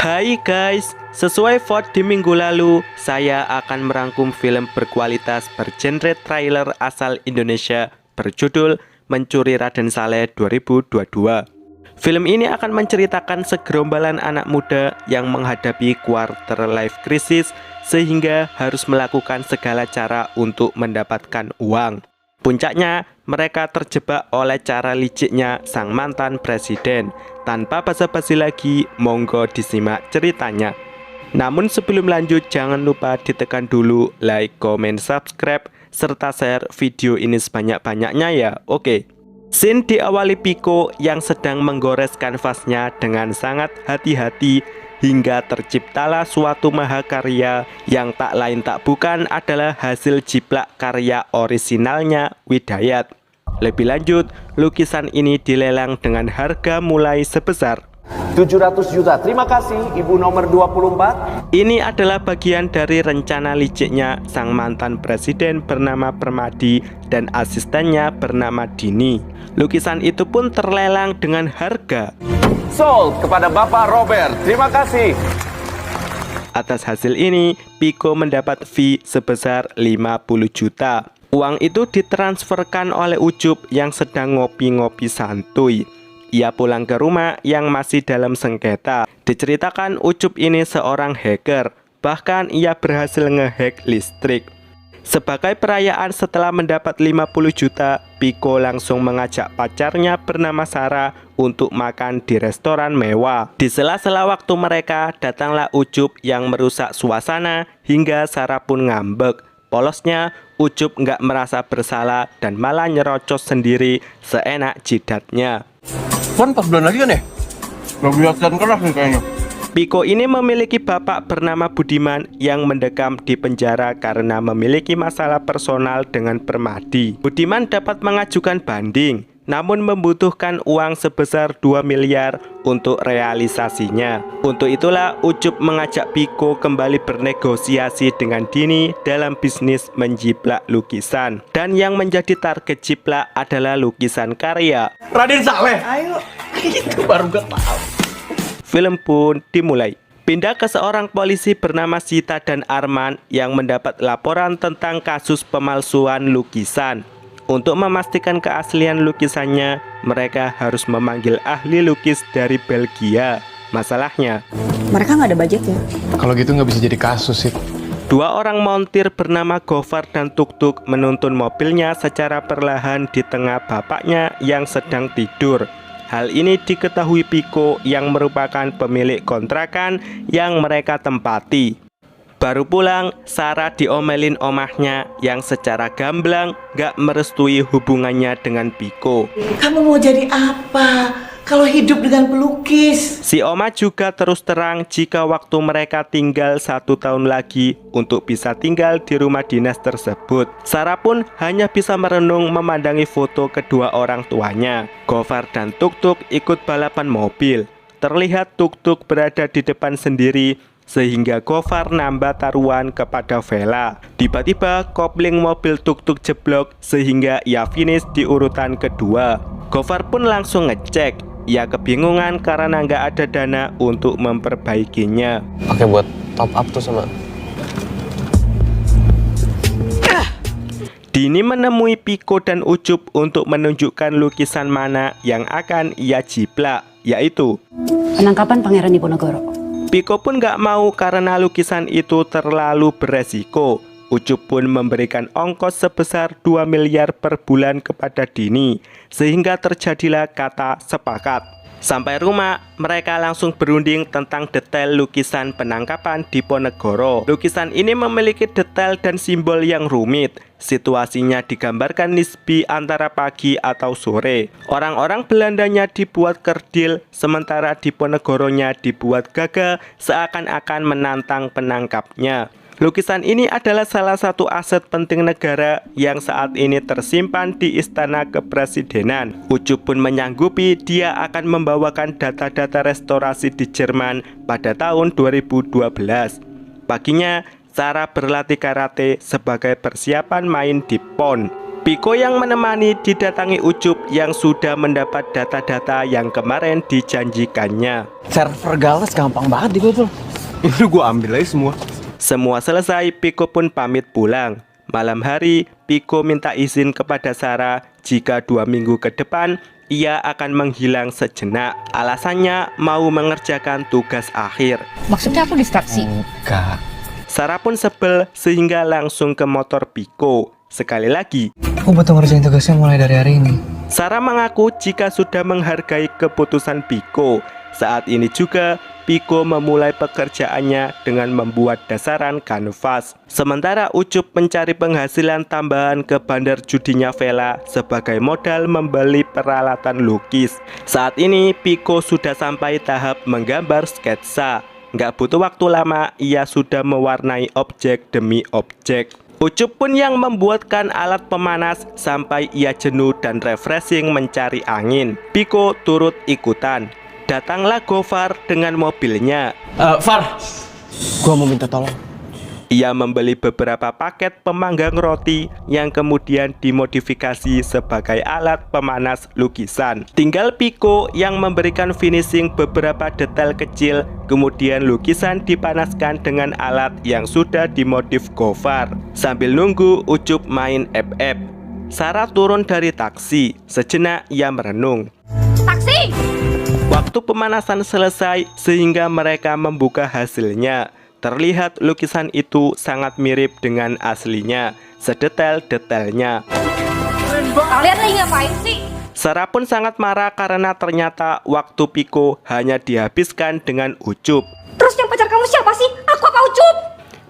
Hai guys, sesuai vote di minggu lalu, saya akan merangkum film berkualitas bergenre trailer asal Indonesia berjudul Mencuri Raden Saleh 2022. Film ini akan menceritakan segerombolan anak muda yang menghadapi quarter life crisis sehingga harus melakukan segala cara untuk mendapatkan uang. Puncaknya, mereka terjebak oleh cara liciknya sang mantan presiden. Tanpa basa-basi lagi, monggo disimak ceritanya. Namun sebelum lanjut, jangan lupa ditekan dulu like, comment, subscribe, serta share video ini sebanyak-banyaknya ya. Oke. Scene diawali Piko yang sedang menggores kanvasnya dengan sangat hati-hati hingga terciptalah suatu mahakarya yang tak lain tak bukan adalah hasil jiplak karya orisinalnya Widayat. Lebih lanjut, lukisan ini dilelang dengan harga mulai sebesar 700 juta. Terima kasih Ibu nomor 24. Ini adalah bagian dari rencana liciknya sang mantan presiden bernama Permadi dan asistennya bernama Dini. Lukisan itu pun terlelang dengan harga Sold kepada Bapak Robert. Terima kasih. Atas hasil ini, Piko mendapat fee sebesar 50 juta. Uang itu ditransferkan oleh Ucup yang sedang ngopi-ngopi santuy. Ia pulang ke rumah yang masih dalam sengketa. Diceritakan Ucup ini seorang hacker, bahkan ia berhasil ngehack listrik. Sebagai perayaan setelah mendapat 50 juta, Piko langsung mengajak pacarnya bernama Sarah untuk makan di restoran mewah. Di sela-sela waktu mereka, datanglah Ucup yang merusak suasana hingga Sarah pun ngambek. Polosnya, Ucup nggak merasa bersalah dan malah nyerocos sendiri seenak jidatnya. Kan 4 bulan lagi kan ya? Gak kelihatan keras nih kayaknya. Piko ini memiliki bapak bernama Budiman yang mendekam di penjara karena memiliki masalah personal dengan Permadi. Budiman dapat mengajukan banding, namun membutuhkan uang sebesar 2 miliar untuk realisasinya. Untuk itulah Ucup mengajak Piko kembali bernegosiasi dengan Dini dalam bisnis menjiplak lukisan. Dan yang menjadi target jiplak adalah lukisan karya Raden Saleh. Ayo. Itu baru gak tahu. Film pun dimulai. Pindah ke seorang polisi bernama Sita dan Arman yang mendapat laporan tentang kasus pemalsuan lukisan. Untuk memastikan keaslian lukisannya, mereka harus memanggil ahli lukis dari Belgia. Masalahnya, mereka nggak ada budgetnya. Kalau gitu nggak bisa jadi kasus sih. Dua orang montir bernama Gofar dan Tuk-Tuk menuntun mobilnya secara perlahan di tengah bapaknya yang sedang tidur. Hal ini diketahui Piko yang merupakan pemilik kontrakan yang mereka tempati. Baru pulang, Sarah diomelin omahnya yang secara gamblang gak merestui hubungannya dengan Piko. Kamu mau jadi apa kalau hidup dengan pelukis? Si Oma juga terus terang jika waktu mereka tinggal 1 tahun lagi untuk bisa tinggal di rumah dinas tersebut. Sarah pun hanya bisa merenung memandangi foto kedua orang tuanya. Gofar dan Tuk-Tuk ikut balapan mobil. Terlihat Tuk-Tuk berada di depan sendiri, sehingga Gofar nambah taruhan kepada Vela. Tiba-tiba kopling mobil Tuk-Tuk jeblok sehingga ia finish di urutan kedua. Gofar pun langsung ngecek. Ia kebingungan karena nggak ada dana untuk memperbaikinya. Pakai buat top up tuh sama. Dini menemui Piko dan Ucup untuk menunjukkan lukisan mana yang akan ia jiplak, yaitu Penangkapan Pangeran Diponegoro. Piko pun gak mau karena lukisan itu terlalu beresiko. Ucup pun memberikan ongkos sebesar 2 miliar per bulan kepada Dini, sehingga terjadilah kata sepakat. Sampai rumah, mereka langsung berunding tentang detail lukisan penangkapan Diponegoro. Lukisan ini memiliki detail dan simbol yang rumit. Situasinya digambarkan nisbi antara pagi atau sore. Orang-orang Belandanya dibuat kerdil, sementara Diponegoronya dibuat gagah seakan-akan menantang penangkapnya. Lukisan ini adalah salah satu aset penting negara yang saat ini tersimpan di Istana Kepresidenan. Ucup pun menyanggupi dia akan membawakan data-data restorasi di Jerman pada tahun 2012. Paginya, Sarah berlatih karate sebagai persiapan main di PON. Piko yang menemani didatangi Ucup yang sudah mendapat data-data yang kemarin dijanjikannya. Server Gales gampang banget dibobol. Itu gue ambil aja semua. Semua selesai, Piko pun pamit pulang. Malam hari, Piko minta izin kepada Sarah jika 2 minggu ke depan ia akan menghilang sejenak. Alasannya mau mengerjakan tugas akhir. Maksudnya aku distraksi? Enggak. Sarah pun sebel sehingga langsung ke motor Piko. Sekali lagi, Aku butuh ngerjain tugasnya mulai dari hari ini. Sarah mengaku jika sudah menghargai keputusan Piko. Saat ini juga, Piko memulai pekerjaannya dengan membuat dasaran kanvas. Sementara Ucup mencari penghasilan tambahan ke bandar judinya Vela sebagai modal membeli peralatan lukis. Saat ini, Piko sudah sampai tahap menggambar sketsa. Nggak butuh waktu lama, ia sudah mewarnai objek demi objek. Ucup pun yang membuatkan alat pemanas sampai ia jenuh dan refreshing mencari angin. Piko turut ikutan. Datanglah Gofar dengan mobilnya. Far, gua mau minta tolong. Ia membeli beberapa paket pemanggang roti yang kemudian dimodifikasi sebagai alat pemanas lukisan. Tinggal Piko yang memberikan finishing beberapa detail kecil, kemudian lukisan dipanaskan dengan alat yang sudah dimodif Gofar. Sambil nunggu Ucup main FF, Sarah turun dari taksi. Sejenak ia merenung. Taksi! Waktu pemanasan selesai sehingga mereka membuka hasilnya. Terlihat lukisan itu sangat mirip dengan aslinya, sedetail-detailnya. Kalian lagi ngapain sih? Sarah pun sangat marah karena ternyata waktu Piko hanya dihabiskan dengan Ucup. Terus yang pacar kamu siapa sih? Aku apa Ucup?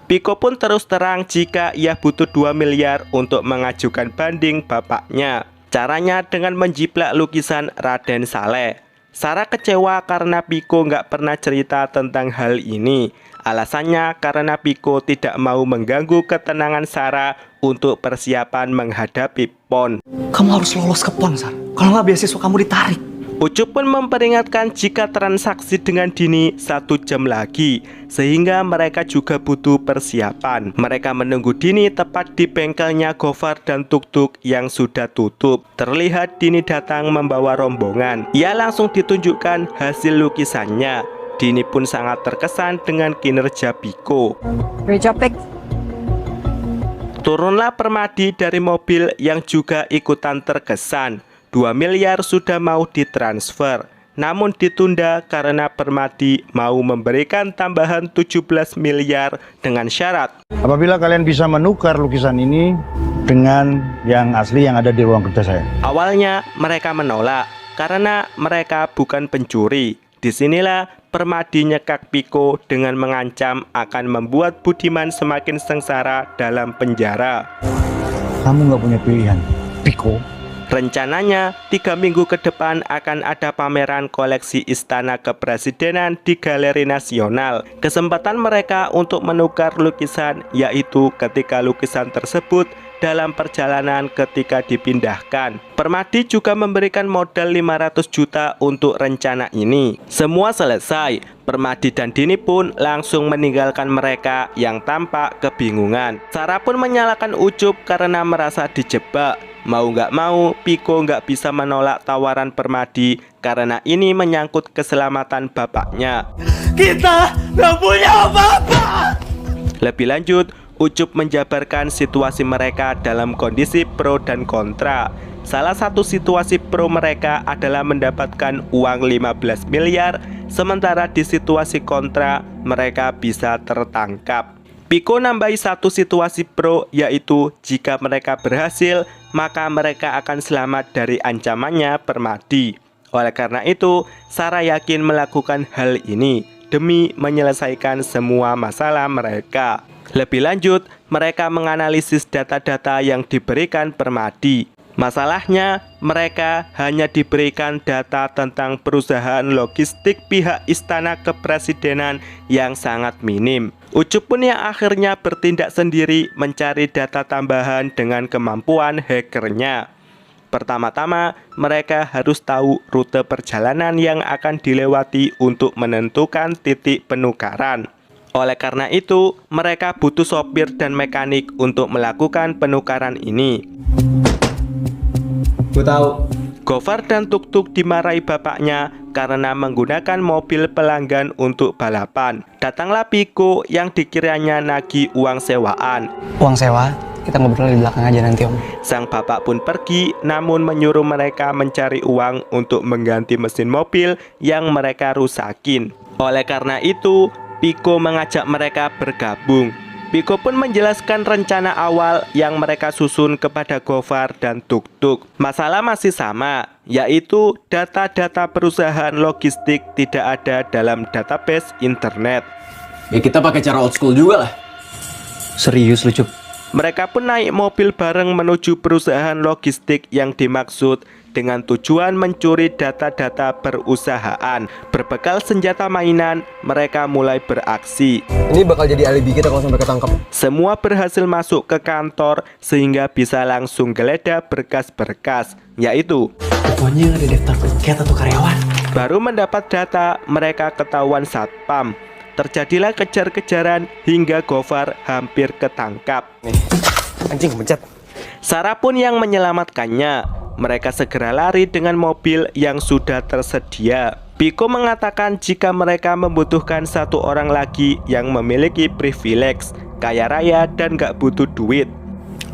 Piko pun terus terang jika ia butuh 2 miliar untuk mengajukan banding bapaknya. Caranya dengan menjiplak lukisan Raden Saleh. Sarah kecewa karena Piko nggak pernah cerita tentang hal ini. Alasannya karena Piko tidak mau mengganggu ketenangan Sarah untuk persiapan menghadapi PON. Kamu harus lolos ke PON, Sar. Kalau nggak beasiswa kamu ditarik. Ucup pun memperingatkan jika transaksi dengan Dini 1 jam lagi, sehingga mereka juga butuh persiapan. Mereka menunggu Dini tepat di bengkelnya Gofar dan Tuk-Tuk yang sudah tutup. Terlihat Dini datang membawa rombongan. Ia langsung ditunjukkan hasil lukisannya. Dini pun sangat terkesan dengan kinerja Piko. Great job, Pik. Turunlah Permadi dari mobil yang juga ikutan terkesan. 2 miliar sudah mau ditransfer, namun ditunda karena Permadi mau memberikan tambahan 17 miliar dengan syarat. Apabila kalian bisa menukar lukisan ini dengan yang asli yang ada di ruang kerja saya. Awalnya mereka menolak karena mereka bukan pencuri. Disinilah Permadi nyekak Piko dengan mengancam akan membuat Budiman semakin sengsara dalam penjara. Kamu nggak punya pilihan, Piko. Rencananya 3 minggu ke depan akan ada pameran koleksi Istana Kepresidenan di Galeri Nasional. Kesempatan mereka untuk menukar lukisan yaitu ketika lukisan tersebut dalam perjalanan ketika dipindahkan. Permadi juga memberikan modal 500 juta untuk rencana ini. Semua selesai, Permadi dan Dini pun langsung meninggalkan mereka yang tampak kebingungan. Sarah pun menyalahkan Ucup karena merasa dijebak. Mau nggak mau, Piko nggak bisa menolak tawaran Permadi karena ini menyangkut keselamatan bapaknya. Kita nggak punya apa-apa. Lebih lanjut, Ucup menjabarkan situasi mereka dalam kondisi pro dan kontra. Salah satu situasi pro mereka adalah mendapatkan uang 15 miliar, sementara di situasi kontra mereka bisa tertangkap. Piko nambahi satu situasi pro, yaitu jika mereka berhasil, maka mereka akan selamat dari ancamannya Permadi. Oleh karena itu, Sarah yakin melakukan hal ini demi menyelesaikan semua masalah mereka. Lebih lanjut, mereka menganalisis data-data yang diberikan Permadi. Masalahnya, mereka hanya diberikan data tentang perusahaan logistik pihak Istana Kepresidenan yang sangat minim. Ucup pun yang akhirnya bertindak sendiri mencari data tambahan dengan kemampuan hackernya. Pertama-tama, mereka harus tahu rute perjalanan yang akan dilewati untuk menentukan titik penukaran. Oleh karena itu, mereka butuh sopir dan mekanik untuk melakukan penukaran ini. Gue tahu. Gofar dan Tuk-Tuk dimarahi bapaknya karena menggunakan mobil pelanggan untuk balapan. Datanglah Piko yang dikiranya nagih uang sewaan. Uang sewa, kita ngobrol di belakang aja nanti Om. Sang bapak pun pergi, namun menyuruh mereka mencari uang untuk mengganti mesin mobil yang mereka rusakin. Oleh karena itu, Piko mengajak mereka bergabung. Piko pun menjelaskan rencana awal yang mereka susun kepada Gofar dan Tuk-Tuk. Masalah masih sama, yaitu data-data perusahaan logistik tidak ada dalam database internet. Ya kita pakai cara old school juga lah. Serius lu Cup? Mereka pun naik mobil bareng menuju perusahaan logistik yang dimaksud dengan tujuan mencuri data-data perusahaan. Berbekal senjata mainan, mereka mulai beraksi. Ini bakal jadi alibi kita kalau sampai ketangkep. Semua berhasil masuk ke kantor sehingga bisa langsung geledah berkas-berkas, yaitu Pokoknya ada daftar tiket atau karyawan. baru mendapat data, mereka ketahuan satpam. Terjadilah kejar-kejaran hingga Gofar hampir ketangkap. Anjing mencet. Sarah pun yang menyelamatkannya. Mereka segera lari dengan mobil yang sudah tersedia. Piko mengatakan jika mereka membutuhkan satu orang lagi yang memiliki privilege, kaya raya dan gak butuh duit.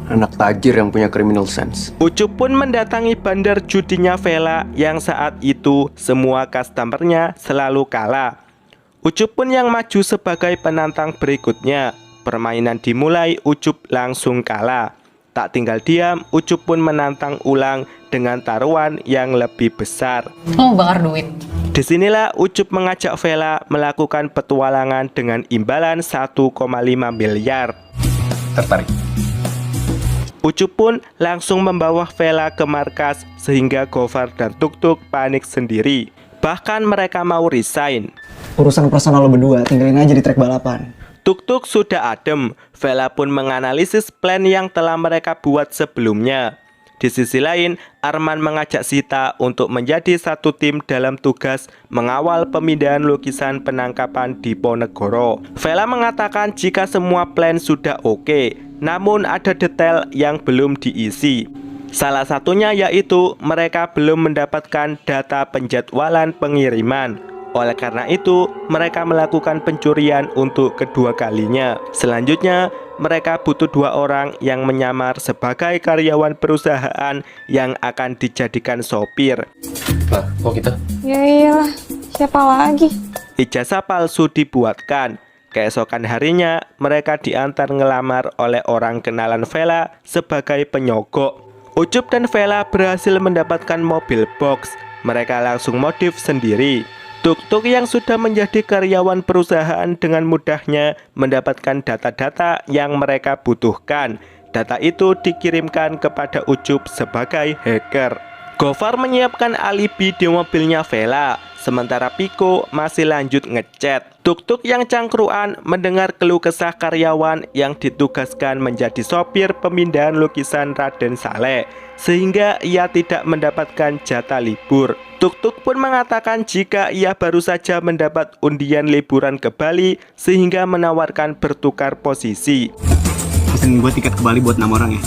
Anak tajir yang punya criminal sense. Ucup pun mendatangi bandar judinya Vela yang saat itu semua customernya selalu kalah. Ucup pun yang maju sebagai penantang berikutnya. Permainan dimulai, Ucup langsung kalah. Tak tinggal diam, Ucup pun menantang ulang dengan taruhan yang lebih besar. Mau bakar duit. Disinilah Ucup mengajak Vela melakukan petualangan dengan imbalan 1,5 miliar. Tertarik? Ucup pun langsung membawa Vela ke markas sehingga Gofar dan Tuk-Tuk panik sendiri. Bahkan mereka mau resign. Urusan personal lo berdua, tinggalin aja di trek balapan. Tuk-Tuk sudah adem. Vela pun menganalisis plan yang telah mereka buat sebelumnya. Di sisi lain, Arman mengajak Sita untuk menjadi satu tim dalam tugas mengawal pemindahan lukisan penangkapan di Ponegoro. Vela mengatakan jika semua plan sudah oke, namun ada detail yang belum diisi. Salah satunya yaitu mereka belum mendapatkan data penjadwalan pengiriman. Oleh karena itu, mereka melakukan pencurian untuk kedua kalinya. Selanjutnya, mereka butuh 2 orang yang menyamar sebagai karyawan perusahaan yang akan dijadikan sopir. Nah, kok kita? Ya iyalah, siapa lagi? Ijazah palsu dibuatkan. Keesokan harinya, mereka diantar ngelamar oleh orang kenalan Vela sebagai penyogok. Ucup dan Vela berhasil mendapatkan mobil box. Mereka langsung modif sendiri. Tuk-Tuk yang sudah menjadi karyawan perusahaan dengan mudahnya mendapatkan data-data yang mereka butuhkan. Data itu dikirimkan kepada Ucup sebagai hacker. Gofar menyiapkan alibi di mobilnya Vela, sementara Piko masih lanjut ngechat. Tuk-Tuk yang cangkruan mendengar keluh kesah karyawan yang ditugaskan menjadi sopir pemindahan lukisan Raden Saleh, sehingga ia tidak mendapatkan jatah libur. Tuk-Tuk pun mengatakan jika ia baru saja mendapat undian liburan ke Bali, sehingga menawarkan bertukar posisi. Pesen gue tiket ke Bali buat 6 orang ya.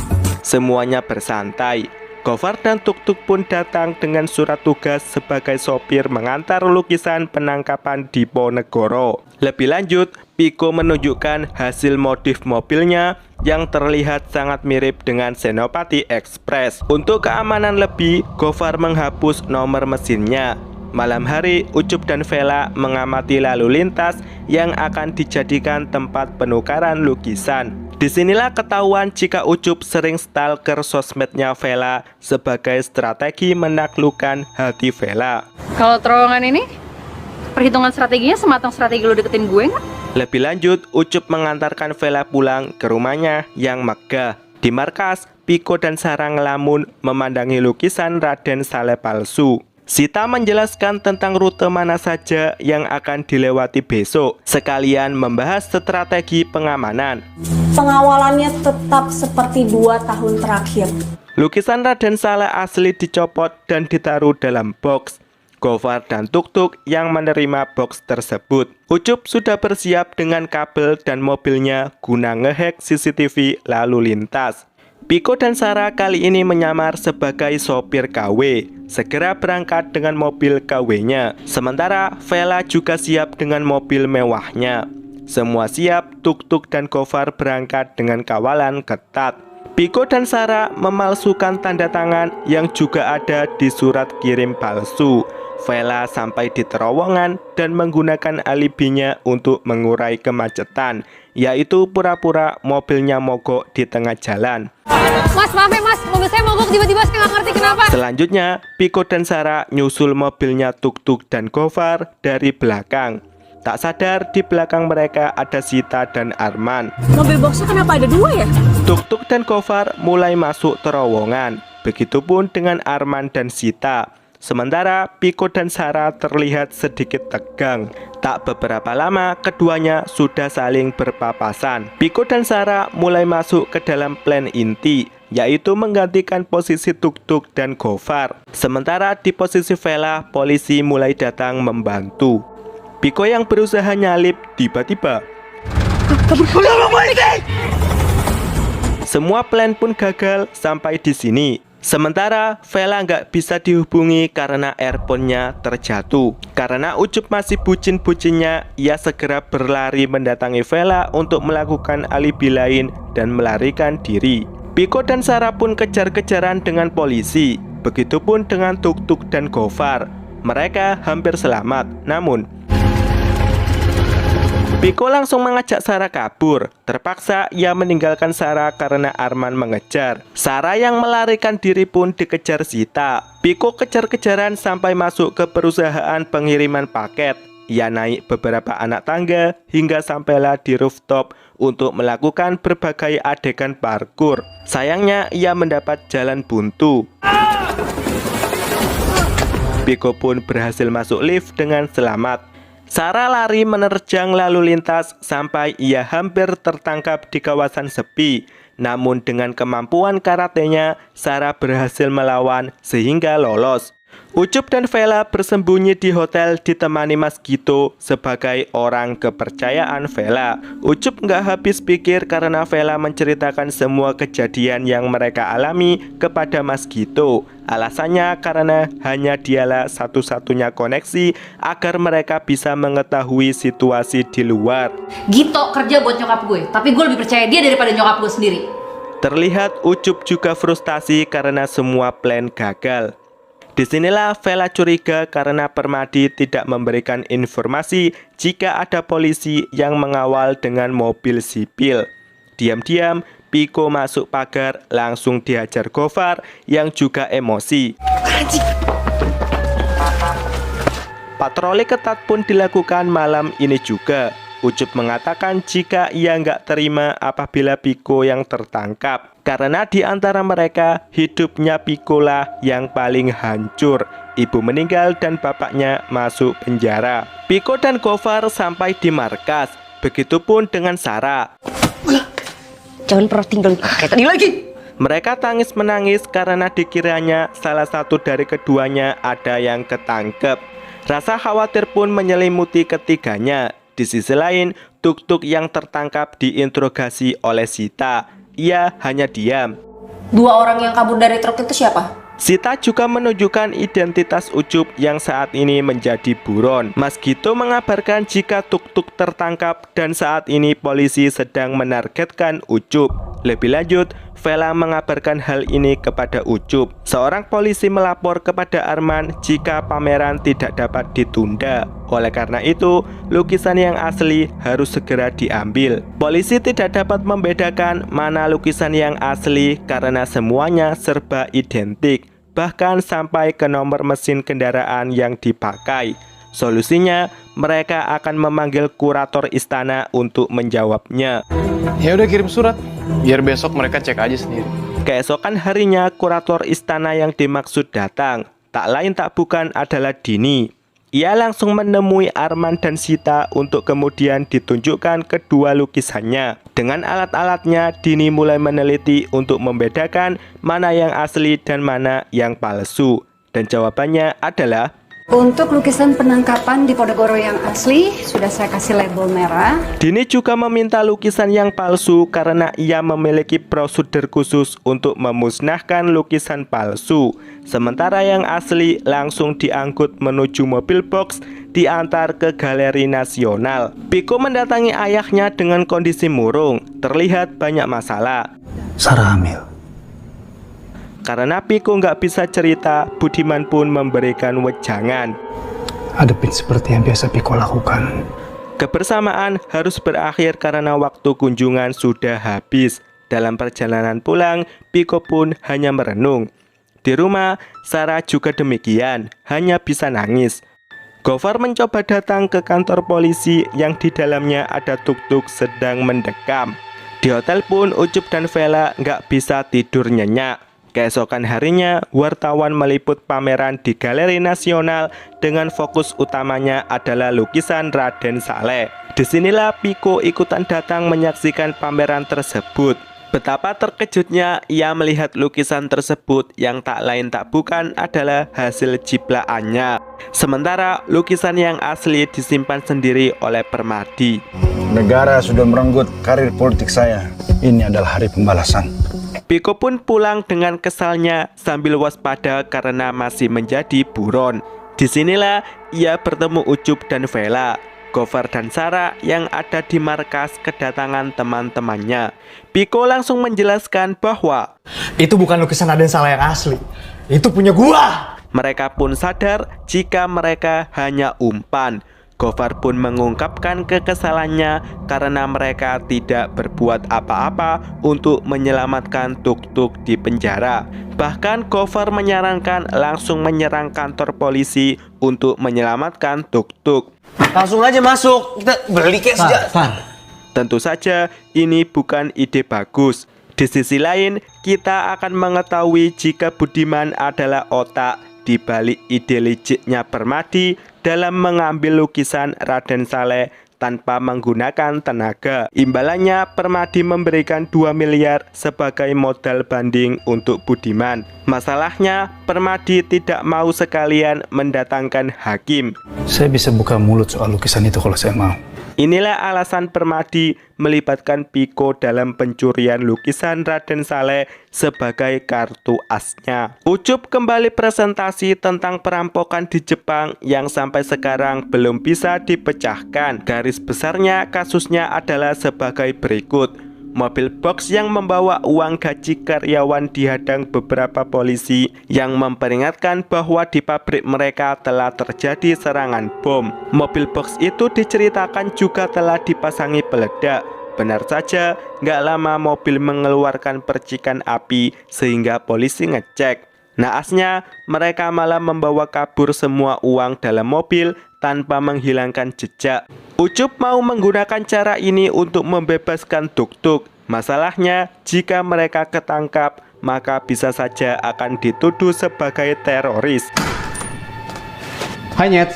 Semuanya bersantai. Gofar dan Tuk-Tuk pun datang dengan surat tugas sebagai sopir mengantar lukisan penangkapan di Ponegoro. Lebih lanjut, Piko menunjukkan hasil modif mobilnya yang terlihat sangat mirip dengan Senopati Express. Untuk keamanan lebih, Gofar menghapus nomor mesinnya. Malam hari, Ucup dan Vela mengamati lalu lintas yang akan dijadikan tempat penukaran lukisan. Disinilah ketahuan jika Ucup sering stalker sosmednya Vela sebagai strategi menaklukkan hati Vela. Kalau terowongan ini, perhitungan strateginya sematang strategi lu deketin gue nggak? Lebih lanjut, Ucup mengantarkan Vela pulang ke rumahnya yang megah. Di markas, Piko dan Sarah ngelamun memandangi lukisan Raden Saleh palsu. Sita menjelaskan tentang rute mana saja yang akan dilewati besok, sekalian membahas strategi pengamanan. Pengawalannya tetap seperti 2 tahun terakhir. Lukisan Raden Saleh asli dicopot dan ditaruh dalam box. Gofar dan Tuk-Tuk yang menerima box tersebut. Ucup sudah bersiap dengan kabel dan mobilnya guna ngehack CCTV lalu lintas. Piko dan Sarah kali ini menyamar sebagai sopir KW, segera berangkat dengan mobil KW-nya. Sementara Vela juga siap dengan mobil mewahnya. Semua siap, Tuk-Tuk dan Gofar berangkat dengan kawalan ketat. Piko dan Sarah memalsukan tanda tangan yang juga ada di surat kirim palsu. Vela sampai di terowongan dan menggunakan alibinya untuk mengurai kemacetan, yaitu pura-pura mobilnya mogok di tengah jalan. Mas, maaf ya mas, mobil saya mogok tiba-tiba, saya nggak ngerti kenapa. Selanjutnya, Piko dan Sarah nyusul mobilnya Tuk-Tuk dan Gofar dari belakang. Tak sadar di belakang mereka ada Sita dan Arman. Mobil boxnya kenapa ada dua ya? Tuk-Tuk dan Gofar mulai masuk terowongan. Begitupun dengan Arman dan Sita. Sementara Piko dan Sarah terlihat sedikit tegang. Tak beberapa lama keduanya sudah saling berpapasan. Piko dan Sarah mulai masuk ke dalam plan inti, yaitu menggantikan posisi Tuk-Tuk dan Gofar. Sementara di posisi Vela, polisi mulai datang membantu. Piko yang berusaha nyalip tiba-tiba semua plan pun gagal sampai di sini. Sementara Vela nggak bisa dihubungi karena earphone-nya terjatuh. Karena Ucup masih bucin-bucinnya, ia segera berlari mendatangi Vela untuk melakukan alibi lain dan melarikan diri. Piko dan Sarah pun kejar-kejaran dengan polisi. Begitupun dengan Tuk-Tuk dan Gofar. Mereka hampir selamat, namun Piko langsung mengajak Sarah kabur. Terpaksa ia meninggalkan Sarah karena Arman mengejar. Sarah yang melarikan diri pun dikejar Sita. Piko kejar-kejaran sampai masuk ke perusahaan pengiriman paket. Ia naik beberapa anak tangga hingga sampailah di rooftop untuk melakukan berbagai adegan parkur. Sayangnya ia mendapat jalan buntu. Piko pun berhasil masuk lift dengan selamat. Sarah lari menerjang lalu lintas sampai ia hampir tertangkap di kawasan sepi. Namun dengan kemampuan karatenya, Sarah berhasil melawan sehingga lolos. Ucup dan Vela bersembunyi di hotel ditemani Mas Gito sebagai orang kepercayaan Vela. Ucup nggak habis pikir karena Vela menceritakan semua kejadian yang mereka alami kepada Mas Gito. Alasannya karena hanya dialah satu-satunya koneksi agar mereka bisa mengetahui situasi di luar. Gito kerja buat nyokap gue, tapi gue lebih percaya dia daripada nyokap gue sendiri. Terlihat Ucup juga frustasi karena semua plan gagal. Disinilah Vela curiga karena Permadi tidak memberikan informasi jika ada polisi yang mengawal dengan mobil sipil. Diam-diam, Piko masuk pagar langsung dihajar Gofar yang juga emosi. Patroli ketat pun dilakukan malam ini juga. Ucup mengatakan jika ia nggak terima apabila Piko yang tertangkap. Karena di antara mereka, hidupnya Piko lah yang paling hancur. Ibu meninggal dan bapaknya masuk penjara. Piko dan Gofar sampai di markas. Begitupun dengan Sarah. Jangan pernah tinggal kayak tadi lagi. Mereka tangis menangis karena dikiranya salah satu dari keduanya ada yang ketangkep. Rasa khawatir pun menyelimuti ketiganya. Di sisi lain, Tuk-Tuk yang tertangkap diinterogasi oleh Sita. Ia hanya diam. Dua orang yang kabur dari truk itu siapa? Sita juga menunjukkan identitas Ucup yang saat ini menjadi buron. Mas Gito mengabarkan jika Tuk-Tuk tertangkap dan saat ini polisi sedang menargetkan Ucup. Lebih lanjut, Vela mengabarkan hal ini kepada Ucup. Seorang polisi melapor kepada Arman jika pameran tidak dapat ditunda. Oleh karena itu, lukisan yang asli harus segera diambil. Polisi tidak dapat membedakan mana lukisan yang asli karena semuanya serba identik, bahkan sampai ke nomor mesin kendaraan yang dipakai. Solusinya, mereka akan memanggil kurator istana untuk menjawabnya. Ya udah kirim surat, biar besok mereka cek aja sendiri. Keesokan harinya, kurator istana yang dimaksud datang. Tak lain tak bukan adalah Dini. Ia langsung menemui Arman dan Sita untuk kemudian ditunjukkan kedua lukisannya. Dengan alat-alatnya, Dini mulai meneliti untuk membedakan mana yang asli dan mana yang palsu. Dan jawabannya adalah Untuk lukisan penangkapan di Ponegoro yang asli, sudah saya kasih label merah. Dini juga meminta lukisan yang palsu karena ia memiliki prosedur khusus untuk memusnahkan lukisan palsu. Sementara yang asli langsung diangkut menuju mobil box diantar ke Galeri Nasional. Piko mendatangi ayahnya dengan kondisi murung, terlihat banyak masalah. Sarah hamil. Karena Piko nggak bisa cerita, Budiman pun memberikan wejangan. Hadapin seperti yang biasa Piko lakukan. Kebersamaan harus berakhir karena waktu kunjungan sudah habis. Dalam perjalanan pulang, Piko pun hanya merenung. Di rumah, Sarah juga demikian, hanya bisa nangis. Gofar mencoba datang ke kantor polisi yang di dalamnya ada tuk-tuk sedang mendekam. Di hotel pun Ucup dan Vela nggak bisa tidur nyenyak. Keesokan harinya, wartawan meliput pameran di Galeri Nasional dengan fokus utamanya adalah lukisan Raden Saleh. Disinilah Piko ikutan datang menyaksikan pameran tersebut. Betapa terkejutnya ia melihat lukisan tersebut yang tak lain tak bukan adalah hasil ciptaannya. Sementara lukisan yang asli disimpan sendiri oleh Permadi. Negara sudah merenggut karir politik saya. Ini adalah hari pembalasan. Piko pun pulang dengan kesalnya sambil waspada karena masih menjadi buron. Disinilah ia bertemu Ucup dan Vela. Gofar dan Sarah yang ada di markas kedatangan teman-temannya. Piko langsung menjelaskan bahwa Itu bukan lukisan Raden Saleh yang asli. Itu punya gua. mereka pun sadar jika mereka hanya umpan. Gofar pun mengungkapkan kekesalannya karena mereka tidak berbuat apa-apa untuk menyelamatkan tuk-tuk di penjara. Bahkan Gofar menyarankan langsung menyerang kantor polisi untuk menyelamatkan tuk-tuk. Langsung aja masuk, kita beli kayak sejak. Tentu saja ini bukan ide bagus. Di sisi lain, kita akan mengetahui jika Budiman adalah otak di balik ide liciknya Permadi dalam mengambil lukisan Raden Saleh tanpa menggunakan tenaga. Imbalannya, Permadi memberikan 2 miliar sebagai modal banding untuk Budiman. Masalahnya, Permadi tidak mau sekalian mendatangkan hakim. Saya bisa buka mulut soal lukisan itu kalau saya mau. Inilah alasan Permadi melibatkan Piko dalam pencurian lukisan Raden Saleh sebagai kartu asnya. Ucup kembali presentasi tentang perampokan di Jepang yang sampai sekarang belum bisa dipecahkan. Garis besarnya kasusnya adalah sebagai berikut. Mobil box yang membawa uang gaji karyawan dihadang beberapa polisi yang memperingatkan bahwa di pabrik mereka telah terjadi serangan bom. Mobil box itu diceritakan juga telah dipasangi peledak. Benar saja, nggak lama mobil mengeluarkan percikan api sehingga polisi ngecek. Naasnya, mereka malah membawa kabur semua uang dalam mobil tanpa menghilangkan jejak. Ucup mau menggunakan cara ini untuk membebaskan tuk-tuk. Masalahnya, jika mereka ketangkap, maka bisa saja akan dituduh sebagai teroris. Hai Nyet.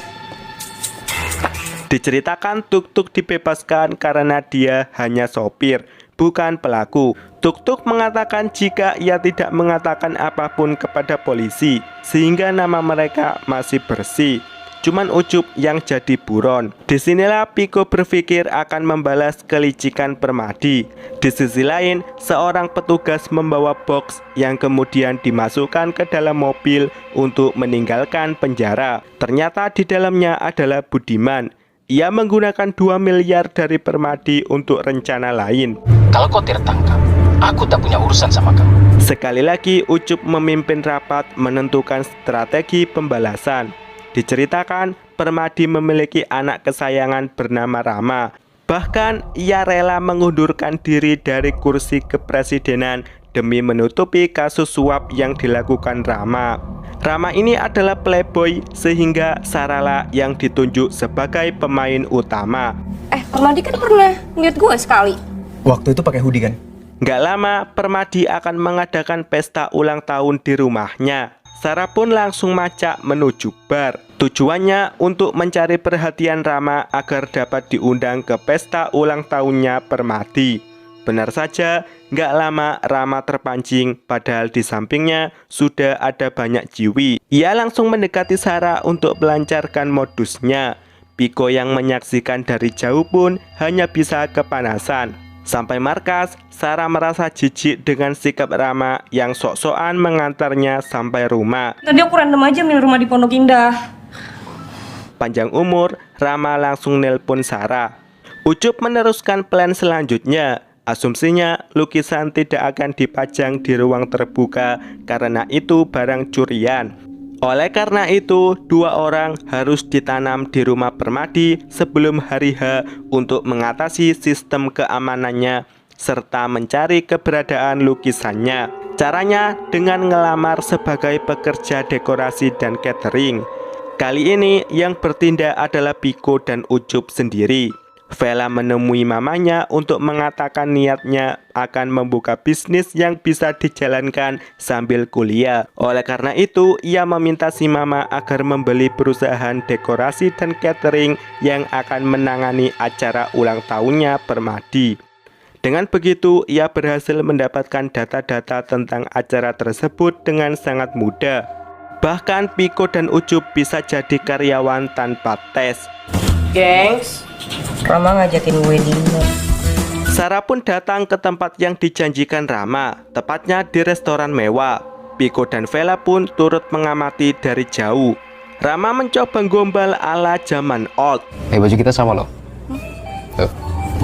Diceritakan tuk-tuk dibebaskan karena dia hanya sopir, bukan pelaku. Tuk-tuk mengatakan jika ia tidak mengatakan apapun kepada polisi, sehingga nama mereka masih bersih. Cuman Ucup yang jadi buron. Disinilah Piko berpikir akan membalas kelicikan Permadi. Di sisi lain, seorang petugas membawa box yang kemudian dimasukkan ke dalam mobil untuk meninggalkan penjara. Ternyata di dalamnya adalah Budiman. Ia menggunakan 2 miliar dari Permadi untuk rencana lain. Kalau kau tertangkap, aku tak punya urusan sama kamu. Sekali lagi Ucup memimpin rapat menentukan strategi pembalasan. Diceritakan Permadi memiliki anak kesayangan bernama Rama. Bahkan ia rela mengundurkan diri dari kursi kepresidenan demi menutupi kasus suap yang dilakukan Rama. Rama ini adalah playboy sehingga Sarala yang ditunjuk sebagai pemain utama. Permadi kan pernah ngeliat gue sekali. Waktu itu pakai hoodie kan? Nggak lama Permadi akan mengadakan pesta ulang tahun di rumahnya. Sarah pun langsung macak menuju bar. Tujuannya untuk mencari perhatian Rama agar dapat diundang ke pesta ulang tahunnya Permadi. Benar saja, Nggak lama Rama terpancing, padahal di sampingnya sudah ada banyak Jiwi. Ia langsung mendekati Sarah untuk melancarkan modusnya. Piko yang menyaksikan dari jauh pun hanya bisa kepanasan. Sampai markas, Sarah merasa jijik dengan sikap Rama yang sok-sokan mengantarnya sampai rumah. Tadi aku random aja milih rumah di Pondok Indah. Panjang umur, Rama langsung nelpon Sarah. Ucup meneruskan plan selanjutnya. Asumsinya lukisan tidak akan dipajang di ruang terbuka karena itu barang curian. Oleh karena itu, 2 orang harus ditanam di rumah Permadi sebelum hari H untuk mengatasi sistem keamanannya serta mencari keberadaan lukisannya. Caranya dengan ngelamar sebagai pekerja dekorasi dan catering. Kali ini yang bertindak adalah Piko dan Ucup sendiri. Vela menemui mamanya untuk mengatakan niatnya akan membuka bisnis yang bisa dijalankan sambil kuliah. Oleh karena itu, ia meminta si mama agar membeli perusahaan dekorasi dan catering yang akan menangani acara ulang tahunnya Permadi. Dengan begitu, ia berhasil mendapatkan data-data tentang acara tersebut dengan sangat mudah. Bahkan Piko dan Ucup bisa jadi karyawan tanpa tes. Gengs, Rama ngajakin gue dinner. Sarah pun datang ke tempat yang dijanjikan Rama, tepatnya di restoran mewah. Piko dan Vela pun turut mengamati dari jauh. Rama mencoba gombal ala zaman old. Baju kita sama loh. Tuh,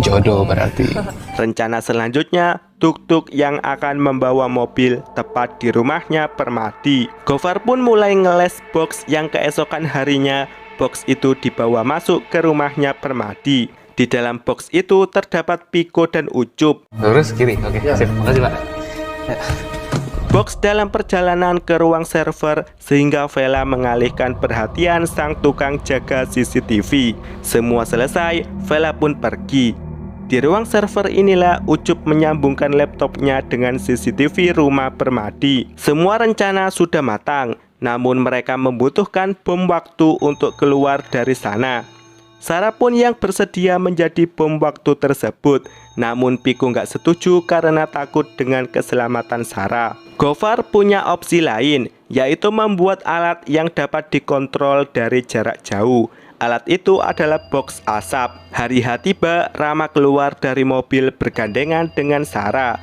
jodoh berarti. Rencana selanjutnya, tuk-tuk yang akan membawa mobil tepat di rumahnya Permadi. Gofar pun mulai ngeles box yang keesokan harinya. Box itu dibawa masuk ke rumahnya Permadi. Di dalam box itu terdapat Piko dan Ucup. Lurus kiri, oke, sip, makasih Pak. Box dalam perjalanan ke ruang server sehingga Vela mengalihkan perhatian sang tukang jaga CCTV. Semua selesai, Vela pun pergi. Di ruang server inilah Ucup menyambungkan laptopnya dengan CCTV rumah Permadi. Semua rencana sudah matang, namun mereka membutuhkan bom waktu untuk keluar dari sana. Sarah pun yang bersedia menjadi bom waktu tersebut, namun Piko nggak setuju karena takut dengan keselamatan Sarah. Gofar punya opsi lain, yaitu membuat alat yang dapat dikontrol dari jarak jauh. Alat itu adalah box asap. Hari H tiba, Rama keluar dari mobil bergandengan dengan Sarah.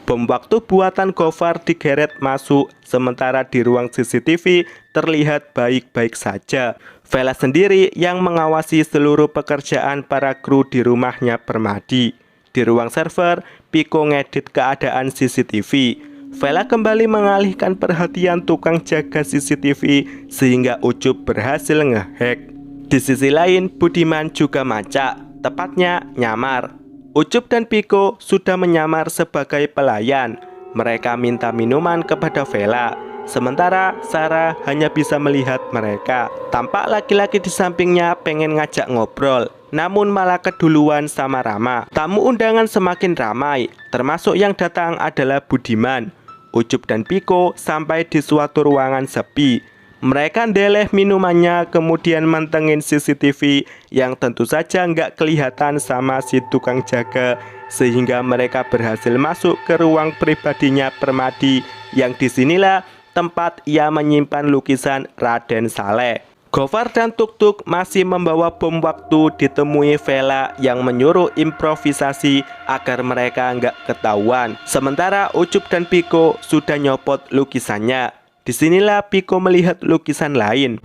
Bom waktu buatan Gofar digeret masuk, sementara di ruang CCTV terlihat baik-baik saja. Vela sendiri yang mengawasi seluruh pekerjaan para kru di rumahnya Permadi. Di ruang server, Piko ngedit keadaan CCTV. Vela kembali mengalihkan perhatian tukang jaga CCTV sehingga Ucup berhasil ngehack. Di sisi lain, Budiman juga macak, tepatnya nyamar. Ucup dan Piko sudah menyamar sebagai pelayan. Mereka minta minuman kepada Vela. Sementara Sarah hanya bisa melihat mereka. Tampak laki-laki di sampingnya pengen ngajak ngobrol, namun malah keduluan sama Rama. Tamu undangan semakin ramai, termasuk yang datang adalah Budiman. Ucup dan Piko sampai di suatu ruangan sepi. Mereka ndeleh minumannya kemudian mantengin CCTV yang tentu saja nggak kelihatan sama si tukang jaga, sehingga mereka berhasil masuk ke ruang pribadinya Permadi yang disinilah tempat ia menyimpan lukisan Raden Saleh. Gofar dan Tuk-Tuk masih membawa bom waktu ditemui Vela yang menyuruh improvisasi agar mereka nggak ketahuan. Sementara Ucup dan Piko sudah nyopot lukisannya. Disinilah Piko melihat lukisan lain.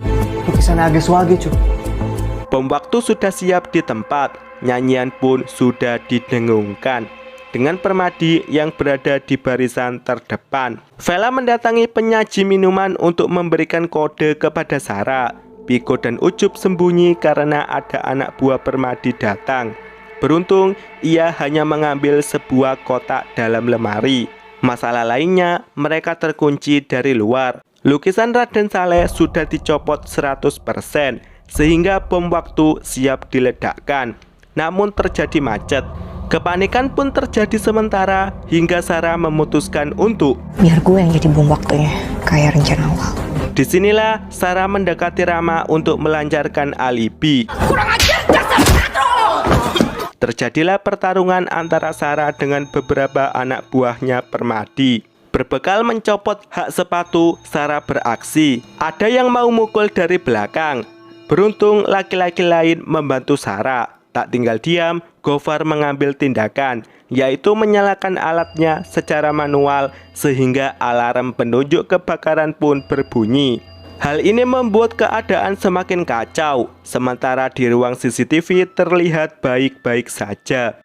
Lukisan Age Swage, cuy. Bom waktu sudah siap di tempat. Nyanyian pun sudah didengungkan dengan Permadi yang berada di barisan terdepan. Vela mendatangi penyaji minuman untuk memberikan kode kepada Sarah. Piko dan Ucup sembunyi karena ada anak buah Permadi datang. Beruntung, ia hanya mengambil sebuah kotak dalam lemari. Masalah lainnya, mereka terkunci dari luar. Lukisan Raden Saleh sudah dicopot 100%, sehingga bom waktu siap diledakkan. Namun terjadi macet. Kepanikan pun terjadi sementara hingga Sarah memutuskan untuk Biar gue yang jadi bom waktunya, kayak rencana awal. Disinilah Sarah mendekati Rama untuk melancarkan alibi. terjadilah pertarungan antara Sarah dengan beberapa anak buahnya Permadi. Berbekal mencopot hak sepatu, Sarah beraksi. Ada yang mau mukul dari belakang. Beruntung laki-laki lain membantu Sarah. Tak tinggal diam, Gofar mengambil tindakan, yaitu menyalakan alatnya secara manual sehingga alarm penunjuk kebakaran pun berbunyi. Hal ini membuat keadaan semakin kacau, sementara di ruang CCTV terlihat baik-baik saja.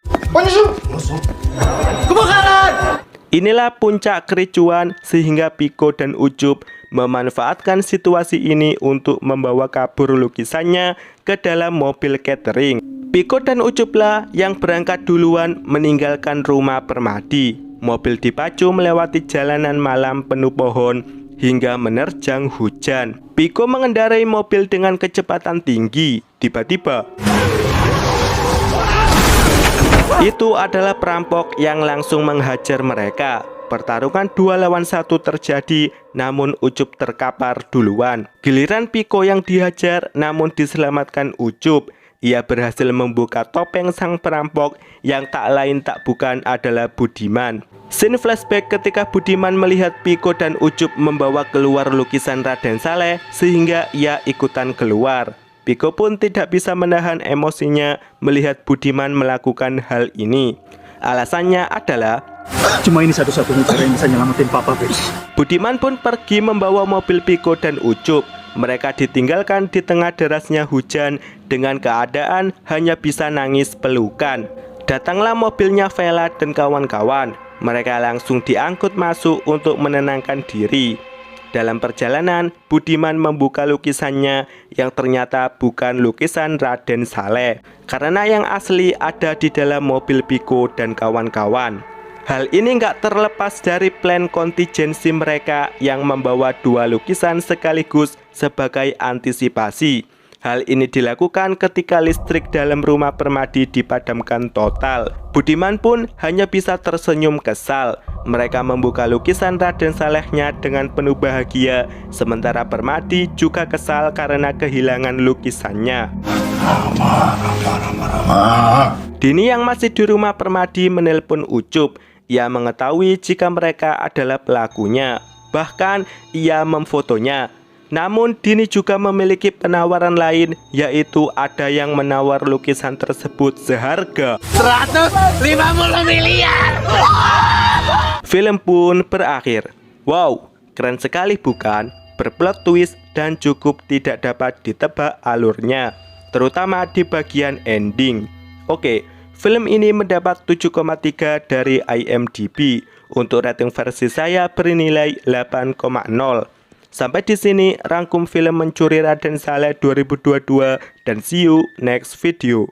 Kebakaran! Inilah puncak kericuan sehingga Piko dan Ucup memanfaatkan situasi ini untuk membawa kabur lukisannya ke dalam mobil catering. Piko dan Ucuplah yang berangkat duluan meninggalkan rumah Permadi. Mobil dipacu melewati jalanan malam penuh pohon hingga menerjang hujan. Piko mengendarai mobil dengan kecepatan tinggi. Tiba-tiba itu adalah perampok yang langsung menghajar mereka. Pertarungan 2 lawan 1 terjadi, namun Ucup terkapar duluan. Giliran Piko yang dihajar, namun diselamatkan Ucup. Ia berhasil membuka topeng sang perampok yang tak lain tak bukan adalah Budiman. Scene flashback ketika Budiman melihat Piko dan Ucup membawa keluar lukisan Raden Saleh sehingga ia ikutan keluar. Piko pun tidak bisa menahan emosinya melihat Budiman melakukan hal ini. Alasannya adalah Cuma ini satu-satunya cara yang bisa nyelamatin Papa, Beb. Budiman pun pergi membawa mobil Piko dan Ucup. Mereka ditinggalkan di tengah derasnya hujan dengan keadaan hanya bisa nangis pelukan. Datanglah mobilnya Vela dan kawan-kawan. Mereka langsung diangkut masuk untuk menenangkan diri. Dalam perjalanan, Budiman membuka lukisannya yang ternyata bukan lukisan Raden Saleh, karena yang asli ada di dalam mobil Piko dan kawan-kawan. Hal ini nggak terlepas dari plan kontingensi mereka yang membawa 2 lukisan sekaligus sebagai antisipasi. Hal ini dilakukan ketika listrik dalam rumah Permadi dipadamkan total. Budiman pun hanya bisa tersenyum kesal. Mereka membuka lukisan Raden Salehnya dengan penuh bahagia, sementara Permadi juga kesal karena kehilangan lukisannya. Dini yang masih di rumah Permadi menelpon Ucup. Ia mengetahui jika mereka adalah pelakunya. Bahkan ia memfotonya. Namun Dini juga memiliki penawaran lain, yaitu ada yang menawar lukisan tersebut seharga 150 miliar. Film pun berakhir. Wow, keren sekali bukan? Berplot twist dan cukup tidak dapat ditebak alurnya, terutama di bagian ending. Oke, film ini mendapat 7,3 dari IMDb. Untuk rating versi saya bernilai 8,0. Sampai di sini rangkum film Mencuri Raden Saleh 2022 dan see you next video.